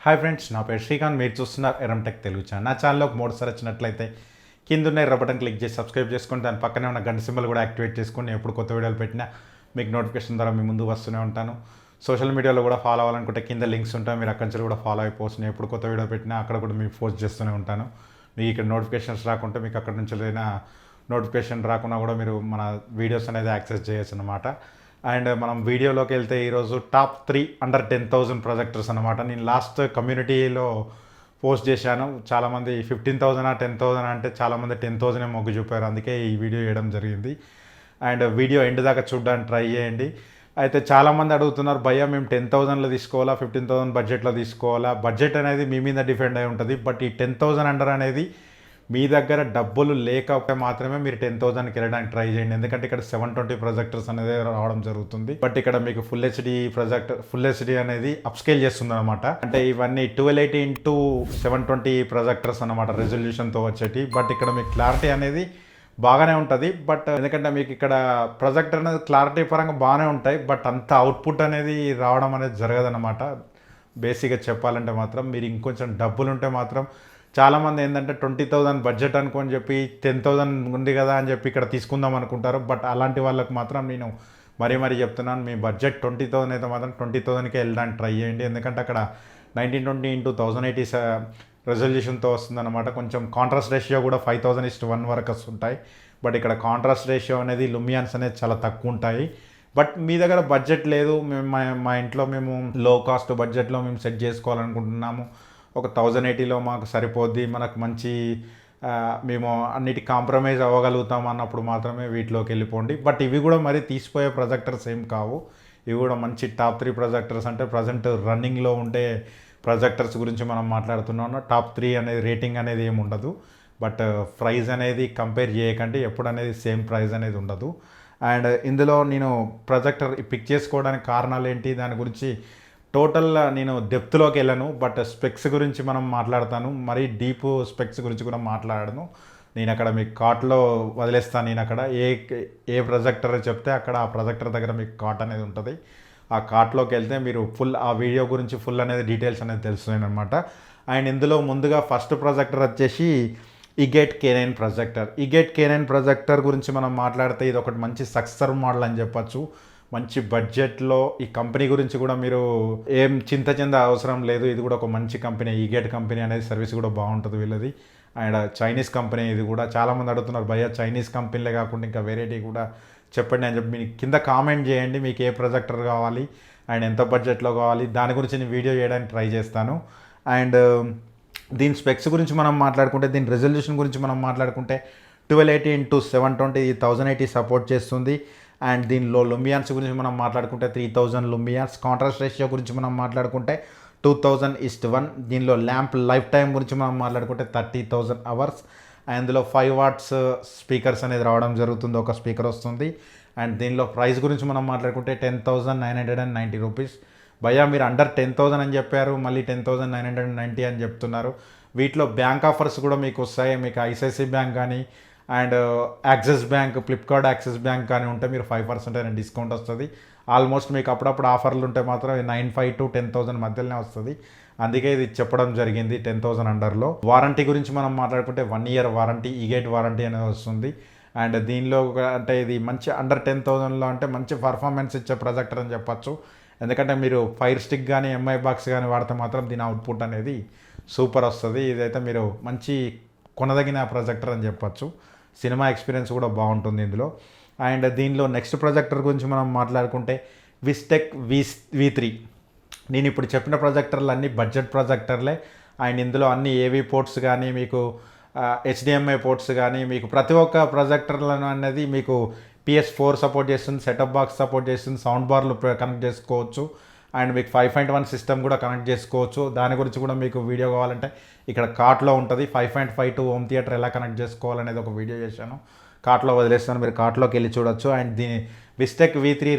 Hi friends, నా పేరు శ్రీకాంత్. మీరు చూస్తున్నారు ఎర్రం టెక్ తెలుగు ఛానల్. నా ఛానల్లోకి మూడుసారి వచ్చినట్లయితే కింద ఉన్న ఎర్ర బటన్ క్లిక్ చేసి సబ్స్క్రైబ్ చేసుకుని దాని పక్కనే ఉన్న గంట సింబల్ కూడా యాక్టివేట్ చేసుకుని ఎప్పుడు కొత్త వీడియోలు పెట్టినా మీకు నోటిఫికేషన్ ద్వారా మీ ముందు వస్తూనే ఉంటాను. సోషల్ మీడియాలో కూడా ఫాలో అవ్వాలనుకుంటే కింద లింక్స్ ఉంటాయి, మీరు అక్కడి నుంచి కూడా ఫాలో అయిపోవచ్చు. ఎప్పుడు కొత్త వీడియో పెట్టినా అక్కడ కూడా మీకు పోస్ట్ చేస్తూనే ఉంటాను. మీకు ఇక్కడ నోటిఫికేషన్స్ రాకుంటే మీకు అక్కడి నుంచి ఏదైనా నోటిఫికేషన్ రాకుండా కూడా మీరు మన వీడియోస్ అనేది యాక్సెస్ చేయొచ్చు అనమాట. అండ్ మనం వీడియోలోకి వెళ్తే ఈరోజు టాప్ 3 అండర్ 10,000 ప్రొజెక్టర్స్ అనమాట. నేను లాస్ట్ కమ్యూనిటీలో పోస్ట్ చేశాను. చాలామంది 15,000 10,000 అంటే చాలామంది 10,000 మొగ్గు చూపారు. అందుకే ఈ వీడియో చేయడం జరిగింది. అండ్ వీడియో ఎండ్ దాకా చూడడానికి ట్రై చేయండి. అయితే చాలామంది అడుగుతున్నారు, భయ్యా మేము 10,000లో తీసుకోవాలా, 15,000 బడ్జెట్లో తీసుకోవాలా? బడ్జెట్ అనేది మీ మీద డిపెండ్ అయి ఉంటుంది. బట్ ఈ 10,000 అండర్ అనేది మీ దగ్గర డబ్బులు లేకపోతే మాత్రమే మీరు 10,000కి వెళ్ళడానికి ట్రై చేయండి. ఎందుకంటే ఇక్కడ 720 ప్రొజెక్టర్స్ అనేది రావడం జరుగుతుంది. బట్ ఇక్కడ మీకు ఫుల్ హెచ్డి అనేది అప్స్కేల్ చేస్తుంది అనమాట. అంటే ఇవన్నీ 1280x720 ప్రొజెక్టర్స్ అనమాట రెజల్యూషన్తో వచ్చేటి. బట్ ఇక్కడ మీకు క్లారిటీ అనేది బాగానే ఉంటుంది. బట్ ఎందుకంటే మీకు ఇక్కడ ప్రొజెక్టర్ అనేది క్లారిటీ పరంగా బాగానే ఉంటాయి. బట్ అంత అవుట్పుట్ అనేది రావడం అనేది జరగదన్నమాట. బేసిక్గా చెప్పాలంటే మాత్రం మీరు ఇంకొంచెం డబ్బులు ఉంటే మాత్రం చాలామంది ఏంటంటే 20,000 బడ్జెట్ అనుకొని చెప్పి 10,000 ఉంది కదా అని చెప్పి ఇక్కడ తీసుకుందాం అనుకుంటారు. బట్ అలాంటి వాళ్ళకి మాత్రం నేను మరీ చెప్తున్నాను, మీ బడ్జెట్ 20,000 అయితే మాత్రం 20,000కే వెళ్ళడానికి ట్రై చేయండి. ఎందుకంటే అక్కడ 1920x1080 రెజల్యూషన్తో వస్తుందన్నమాట. కొంచెం కాంట్రాస్ట్ రేషియో కూడా 5,000:1 వరకు వస్తుంటాయి. బట్ ఇక్కడ కాంట్రాస్ట్ రేషియో అనేది లుమియాన్స్ అనేది చాలా తక్కువ ఉంటాయి. బట్ మీ దగ్గర బడ్జెట్ లేదు, మేము మా ఇంట్లో మేము లో కాస్ట్ బడ్జెట్లో మేము సెట్ చేసుకోవాలనుకుంటున్నాము, ఒక 1080లో మాకు సరిపోద్ది, మనకు మంచి మేము అన్నిటి కాంప్రమైజ్ అవ్వగలుగుతాం అన్నప్పుడు మాత్రమే వీటిలోకి వెళ్ళిపోండి. బట్ ఇవి కూడా మరి తీసిపోయే ప్రొజెక్టర్స్ ఏం కావు. ఇవి కూడా మంచి టాప్ 3 ప్రొజెక్టర్స్. అంటే ప్రజెంట్ రన్నింగ్లో ఉండే ప్రొజెక్టర్స్ గురించి మనం మాట్లాడుతున్నాం. టాప్ 3 అనేది రేటింగ్ అనేది ఏమి ఉండదు. బట్ ప్రైస్ అనేది కంపేర్ చేయకండి, ఎప్పుడు అనేది సేమ్ ప్రైస్ అనేది ఉండదు. అండ్ ఇందులో నేను ప్రొజెక్టర్ పిక్ చేసుకోవడానికి కారణాలు ఏంటి, దాని గురించి టోటల్ నేను డెప్త్లోకి వెళ్ళను. బట్ స్పెక్స్ గురించి మనం మాట్లాడతాను, మరీ డీప్ స్పెక్స్ గురించి కూడా మాట్లాడను. నేను అక్కడ మీకు కార్ట్లో వదిలేస్తాను. నేను అక్కడ ఏ ప్రొజెక్టర్ చెప్తే అక్కడ ఆ ప్రొజెక్టర్ దగ్గర మీకు కార్ట్ అనేది ఉంటుంది. ఆ కార్ట్లోకి వెళ్తే మీరు ఫుల్ ఆ వీడియో గురించి ఫుల్ అనేది డీటెయిల్స్ అనేది తెలుస్తున్నాయి అనమాట. అండ్ ఇందులో ముందుగా ఫస్ట్ ప్రొజెక్టర్ వచ్చేసి ఇగేట్ K9 ప్రొజెక్టర్. ఇగేట్ K9 ప్రొజెక్టర్ గురించి మనం మాట్లాడితే ఇది ఒకటి మంచి సక్సెసర్ మోడల్ అని చెప్పచ్చు. మంచి బడ్జెట్లో ఈ కంపెనీ గురించి కూడా మీరు ఏం చింత అవసరం లేదు. ఇది కూడా ఒక మంచి కంపెనీ. ఈగేట్ కంపెనీ అనేది సర్వీస్ కూడా బాగుంటుంది వీళ్ళది. అండ్ చైనీస్ కంపెనీ ఇది కూడా. చాలామంది అడుగుతున్నారు, భయ్యా చైనీస్ కంపెనీలే కాకుండా ఇంకా వెరైటీ కూడా చెప్పండి అని చెప్పి మీకు కింద కామెంట్ చేయండి. మీకు ఏ ప్రొజెక్టర్ కావాలి అండ్ ఎంత బడ్జెట్లో కావాలి, దాని గురించి నేను వీడియో చేయడానికి ట్రై చేస్తాను. అండ్ దీని స్పెక్స్ గురించి మనం మాట్లాడుకుంటే, దీని రెజల్యూషన్ గురించి మనం మాట్లాడుకుంటే 1280x720 1080 సపోర్ట్ చేస్తుంది. అండ్ దీనిలో లుమియాన్స్ గురించి మనం మాట్లాడుకుంటే 3000 లుమియాన్స్. కాంట్రాస్ట్ రేషియో గురించి మనం మాట్లాడుకుంటే 2000:1. దీనిలో ల్యాంప్ లైఫ్ టైం గురించి మనం మాట్లాడుకుంటే 30,000 అవర్స్. అందులో 5 watts స్పీకర్స్ అనేది రావడం జరుగుతుంది, ఒక స్పీకర్ వస్తుంది. అండ్ దీనిలో ప్రైస్ గురించి మనం మాట్లాడుకుంటే 10,990 రూపీస్. భయ్యా మీరు అండర్ 10,000 అని చెప్పారు, మళ్ళీ 10,990 అని చెప్తున్నారు. వీటిలో బ్యాంక్ ఆఫర్స్ కూడా మీకు వస్తాయి. మీకు ఐసిఐసిఐ బ్యాంక్ కానీ and axis bank, Flipkart axis bank కానీ ఉంటే మీరు 5% అయినా డిస్కౌంట్ వస్తుంది. ఆల్మోస్ట్ మీకు అప్పుడప్పుడు ఆఫర్లు ఉంటే మాత్రం 9,500 to 10,000 మధ్యలోనే వస్తుంది. అందుకే ఇది చెప్పడం జరిగింది 10,000 అండర్లో. వారంటీ గురించి మనం మాట్లాడుకుంటే 1 year వారంటీ, ఈగేట్ వారంటీ అనేది వస్తుంది. అండ్ దీనిలో అంటే ఇది మంచి అండర్ 10,000లో అంటే మంచి పర్ఫార్మెన్స్ ఇచ్చే ప్రొజెక్టర్ అని చెప్పచ్చు. ఎందుకంటే మీరు ఫైర్ స్టిక్ కానీ ఎంఐ బాక్స్ కానీ వాడితే మాత్రం దీని అవుట్పుట్ అనేది సూపర్ వస్తుంది. ఇదైతే మీరు మంచి కొనదగిన ప్రొజెక్టర్ అని చెప్పచ్చు. సినిమా ఎక్స్పీరియన్స్ కూడా బాగుంటుంది ఇందులో. అండ్ దీనిలో నెక్స్ట్ ప్రొజెక్టర్ గురించి మనం మాట్లాడుకుంటే విస్టెక్ V3. నేను ఇప్పుడు చెప్పిన ప్రొజెక్టర్లు అన్నీ బడ్జెట్ ప్రొజెక్టర్లే. అండ్ ఇందులో అన్ని ఏవీ పోర్ట్స్ కానీ మీకు HDMI పోర్ట్స్ కానీ మీకు ప్రతి ఒక్క ప్రొజెక్టర్లను అనేది మీకు PS4 సపోర్ట్ చేస్తుంది, సెటప్ బాక్స్ సపోర్ట్ చేస్తుంది, సౌండ్ బార్లు కనెక్ట్ చేసుకోవచ్చు. అండ్ మీకు 5.1 సిస్టమ్ కూడా కనెక్ట్ చేసుకోవచ్చు. దాని గురించి కూడా మీకు వీడియో కావాలంటే ఇక్కడ కార్ట్లో ఉంటుంది. 5.5 హోమ్ థియేటర్ ఎలా కనెక్ట్ చేసుకోవాలనేది ఒక వీడియో చేశాను, కార్ట్లో వదిలేస్తాను, మీరు కార్ట్లోకి వెళ్ళి చూడొచ్చు. అండ్ దీని విస్టెక్ V3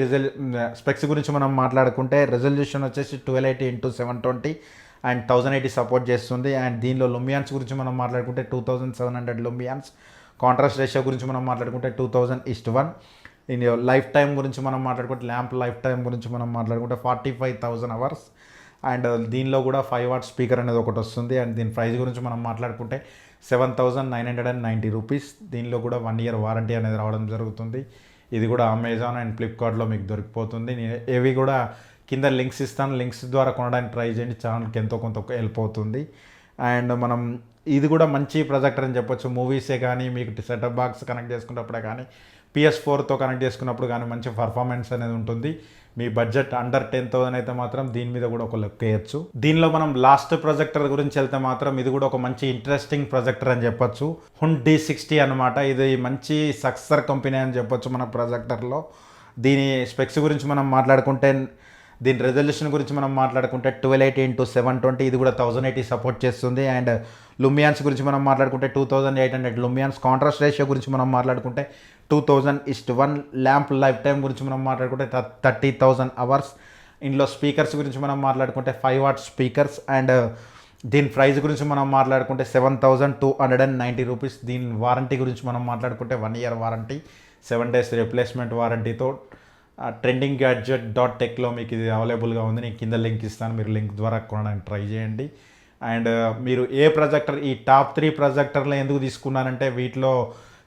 స్పెక్స్ గురించి మనం మాట్లాడుకుంటే రెజల్యూషన్ వచ్చేసి 1280x720 అండ్ 1080 సపోర్ట్ చేస్తుంది. అండ్ దీనిలో లుమియాన్స్ గురించి మనం మాట్లాడుకుంటే 2700 లుమియాన్స్. కాంట్రాస్ట్ రేషియో గురించి మనం మాట్లాడుకుంటే 2000:1. దీని లైఫ్ టైం గురించి మనం మాట్లాడుకుంటే ల్యాంప్ లైఫ్ టైం గురించి మనం మాట్లాడుకుంటే 45,000 అవర్స్. అండ్ దీనిలో కూడా 5 వాట్ స్పీకర్ అనేది ఒకటి వస్తుంది. అండ్ దీని ప్రైస్ గురించి మనం మాట్లాడుకుంటే 7,990 రూపీస్. దీనిలో కూడా 1 ఇయర్ వారంటీ అనేది రావడం జరుగుతుంది. ఇది కూడా అమెజాన్ అండ్ ఫ్లిప్కార్ట్లో మీకు దొరికిపోతుంది. నేను ఏవి కూడా కింద లింక్స్ ఇస్తాను, లింక్స్ ద్వారా కొనడానికి ట్రై చేయండి, ఛానల్కి ఎంతో కొంత హెల్ప్ అవుతుంది. అండ్ మనం ఇది కూడా మంచి ప్రొజెక్టర్ అని చెప్పొచ్చు. మూవీసే కానీ, మీకు సెటప్ బాక్స్ కనెక్ట్ చేసుకున్నప్పుడే కానీ, PS4తో కనెక్ట్ చేసుకున్నప్పుడు కానీ మంచి పర్ఫార్మెన్స్ అనేది ఉంటుంది. మీ బడ్జెట్ అండర్ 10,000 అయితే మాత్రం దీని మీద కూడా ఒక లుక్ వేయచ్చు. దీనిలో మనం లాస్ట్ ప్రొజెక్టర్ గురించి వెళ్తే మాత్రం ఇది కూడా ఒక మంచి ఇంట్రెస్టింగ్ ప్రొజెక్టర్ అని చెప్పొచ్చు. హున్ D60 అనమాట. ఇది మంచి సక్సెసర్ కంపెనీ అని చెప్పొచ్చు మన ప్రొజెక్టర్లో. దీని స్పెక్స్ గురించి మనం మాట్లాడుకుంటే, దీని రెజల్యూషన్ గురించి మనం మాట్లాడుకుంటే 1280x720, ఇది కూడా 1080 సపోర్ట్ చేస్తుంది. అండ్ లుమియాన్స్ గురించి మనం మాట్లాడుకుంటే 2800 లుమియాన్స్. కాంట్రాస్ట్ రేషియో గురించి మనం మాట్లాడుకుంటే 2000:1. ల్యాంప్ లైఫ్ టైం గురించి మనం మాట్లాడుకుంటే 30,000 అవర్స్. ఇందులో స్పీకర్స్ గురించి మనం మాట్లాడుకుంటే 5 వాట్ స్పీకర్స్. అండ్ దీని ప్రైస్ గురించి మనం మాట్లాడుకుంటే 7,290 రూపీస్. దీని వారంటీ గురించి మనం మాట్లాడుకుంటే 1 ఇయర్ వారంటీ, 7 days రిప్లేస్మెంట్ వారంటీతో. trendinggadget.techలో మీకు ఇది అవైలబుల్గా ఉంది. నేను కింద లింక్ ఇస్తాను, మీరు లింక్ ద్వారా కొనడానికి ట్రై చేయండి. అండ్ మీరు ఏ ప్రొజెక్టర్, ఈ టాప్ 3 ప్రొజెక్టర్లు ఎందుకు తీసుకున్నానంటే వీటిలో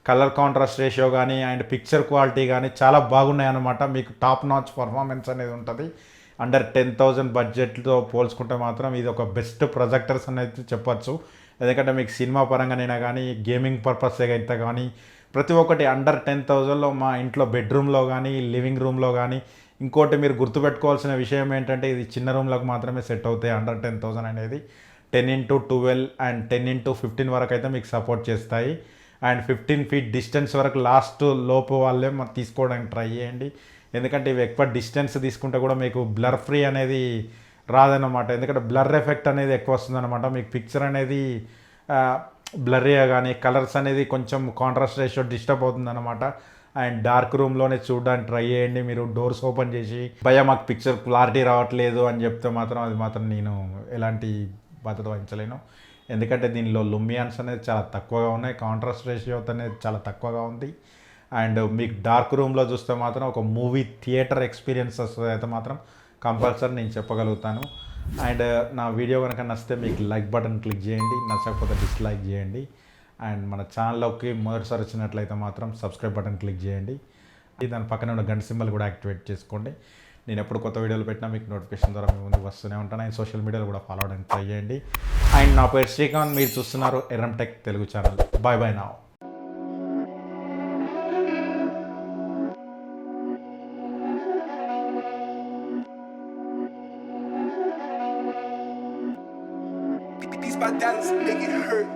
కలర్ కాంట్రాస్ట్ రేషియో కానీ అండ్ పిక్చర్ క్వాలిటీ కానీ చాలా బాగున్నాయి అన్నమాట. మీకు టాప్ నాచ్ పర్ఫార్మెన్స్ అనేది ఉంటుంది. అండర్ 10,000 బడ్జెట్తో పోల్చుకుంటే మాత్రం ఇది ఒక బెస్ట్ ప్రొజెక్టర్స్ అనేది చెప్పచ్చు. ఎందుకంటే మీకు సినిమా పరంగానైనా కానీ, గేమింగ్ పర్పస్ అయితే కానీ, ప్రతి ఒక్కటి అండర్ 10,000లో మా ఇంట్లో బెడ్రూమ్లో కానీ, లివింగ్ రూమ్లో కానీ. ఇంకోటి మీరు గుర్తుపెట్టుకోవాల్సిన విషయం ఏంటంటే ఇది చిన్న రూమ్లకు మాత్రమే సెట్ అవుతాయి. అండర్ 10,000 అనేది 10x12 అండ్ 10x15 వరకు అయితే మీకు సపోర్ట్ చేస్తాయి. అండ్ 15 feet డిస్టెన్స్ వరకు లాస్ట్ లోపు వాళ్ళే తీసుకోవడానికి ట్రై చేయండి. ఎందుకంటే ఇవి ఎక్కువ డిస్టెన్స్ తీసుకుంటే కూడా మీకు బ్లర్ ఫ్రీ అనేది రాదన్నమాట. ఎందుకంటే బ్లర్ ఎఫెక్ట్ అనేది ఎక్కువ వస్తుందన్నమాట. మీకు పిక్చర్ అనేది బ్లర్రీగా కానీ, కలర్స్ అనేది కొంచెం కాంట్రాస్ట్ రేషియో డిస్టర్బ్ అవుతుందన్నమాట. అండ్ డార్క్ రూమ్లోనే చూడడానికి ట్రై చేయండి. మీరు డోర్స్ ఓపెన్ చేసి భయ మాకు పిక్చర్ క్లారిటీ రావట్లేదు అని చెప్తే మాత్రం అది మాత్రం నేను ఎలాంటి బాధ్యత వహించలేను. ఎందుకంటే దీనిలో లుమియాన్స్ అనేది చాలా తక్కువగా ఉన్నాయి, కాంట్రాస్ట్ రేషియో అనేది చాలా తక్కువగా ఉంది. అండ్ మీకు డార్క్ రూమ్లో చూస్తే మాత్రం ఒక మూవీ థియేటర్ ఎక్స్పీరియన్స్ వస్తుంది అయితే మాత్రం కంపల్సరీ నేను చెప్పగలుగుతాను. అండ్ నా వీడియో కనుక నచ్చితే మీకు లైక్ బటన్ క్లిక్ చేయండి, నచ్చకపోతే డిస్లైక్ చేయండి. అండ్ మన ఛానల్లోకి మొదటిసారి వచ్చినట్లయితే మాత్రం సబ్స్క్రైబ్ బటన్ క్లిక్ చేయండి. దాని పక్కన ఉన్న గంట సింబల్ కూడా యాక్టివేట్ చేసుకోండి. నేను ఎప్పుడు కొత్త వీడియోలు పెట్టినా మీకు నోటిఫికేషన్ ద్వారా మీ ముందుకు వస్తూనే ఉంటాను. అండ్ సోషల్ మీడియాలో కూడా ఫాలో అవడానికి ట్రై చేయండి. అండ్ నా పేరు శ్రీకాంత్, మీరు చూస్తున్నారు Erram Tech Telugu channel. Bye bye now. These my dollars make it hurt.